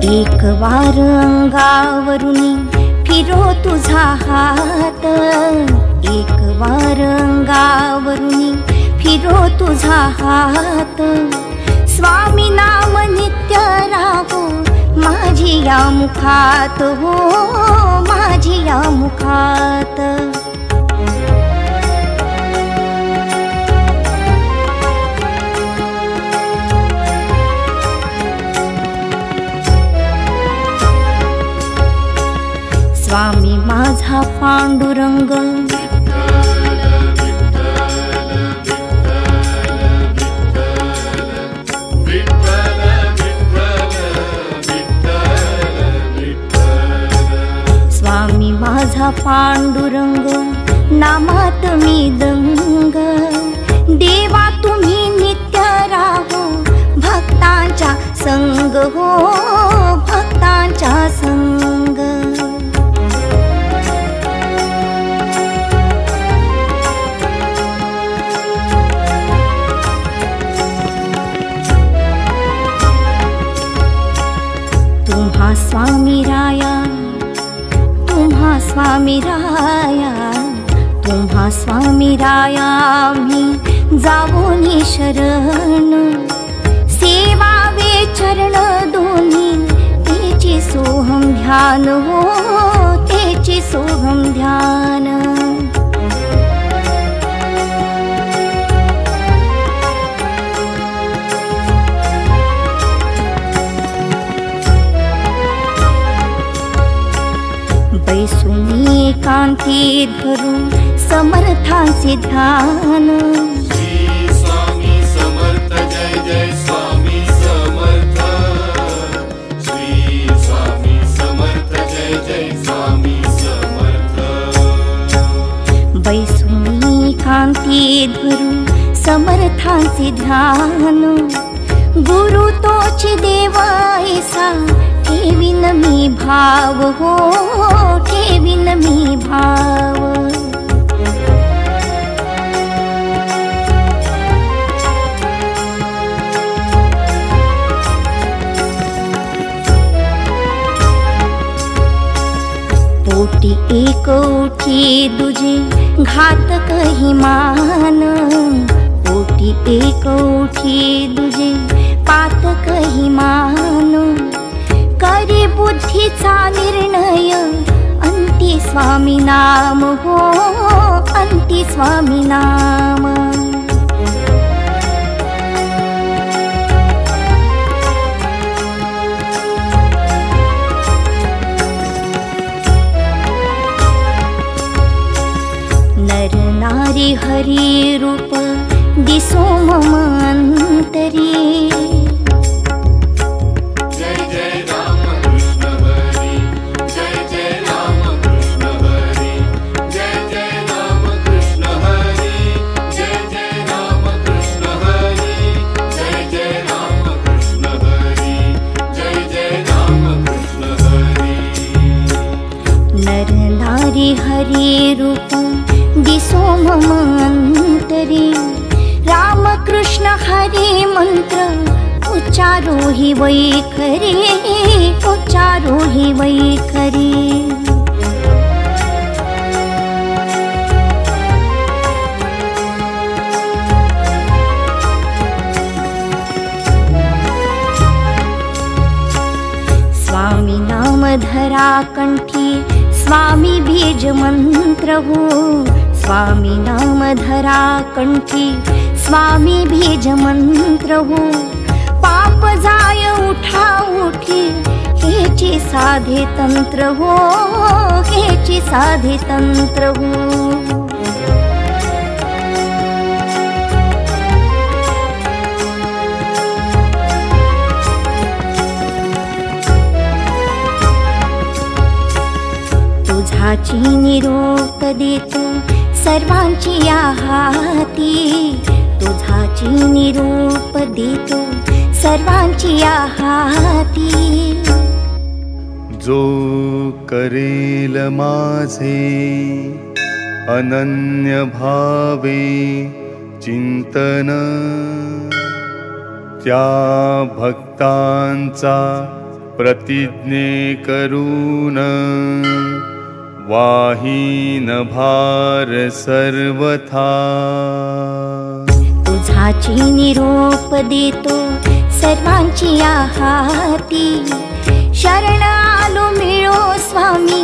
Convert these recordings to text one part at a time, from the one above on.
एक वार अंगावरुनी फिरो तुझा हात, एक वार अंगावरुनी फिरो तुझा हात। स्वामी नाम नित्य राहो माझी या मुखात, हो माझी या मुखात। स्वामी माझा पांडुरंग, स्वामी माझा पांडुरंग, नामात मी दंग। देवा तुम्ही नित्य राहो भक्तांच्या संग, हो भक्तांच्या संग। तुम्हा स्वामी राया, तुम्हा स्वामी राया, तुम्हा स्वामी राया मी जावोनी शरण। सेवावे चरण दोन्ही तेची सोहम ध्यान, हो तेची सोहम ध्यान। बैसुनी एकांती धरू समर्थांचे ध्यान। श्री स्वामी समर्थ, जय जय स्वामी समर्थ। श्री स्वामी समर्थ, जय जय स्वामी समर्थ। बैसुनी एकांती धरू समर्थांचे ध्यान। गुरु तोची देव ऐसा ठेवीन मी भाव, हो ठेवीन मी भाव। पोटी एक उठी दुजे घातक ही मान, पोटी एक उठी दुजे पातक ही मान। करी बुद्धीचा निर्णय अंती स्वामी नाम, हो अंती स्वामी नाम। नर नारी हरी रूप दिसो मम अंतरी। हरि रूप दिसो मम अंतरी। राम कृष्ण हरि मंत्र उच्चारो हि वैखरी, उच्चारो हि वैखरी। स्वामी नाम धरा कंठी स्वामी बीज मंत्र हो। स्वामी नाम धरा कंठी स्वामी बीज मंत्र हो। पाप जाय उठा उठी हेची साधे तंत्र हो, हेची साधे तंत्र हो। तुझाची निरोप देतो सर्वांची या हाती। तुझाची निरोप देतो सर्वांची या हाती। जो करेल माझे अनन्य भावे चिंतन, त्या भक्तांचा प्रतिज्ञे करून वाहीन भार सर्वथा। तुझाची निरोप देतो सर्वांची हाती, शरण आलो मिळो स्वामी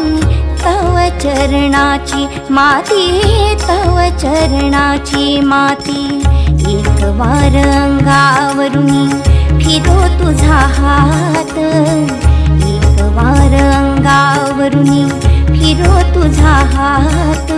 तव चरणाची माती, तव चरणाची माती। एक वार अंगावरुनी फिरो तुझा हात, एक वार अंगावरुनी फिरो तुझा हात।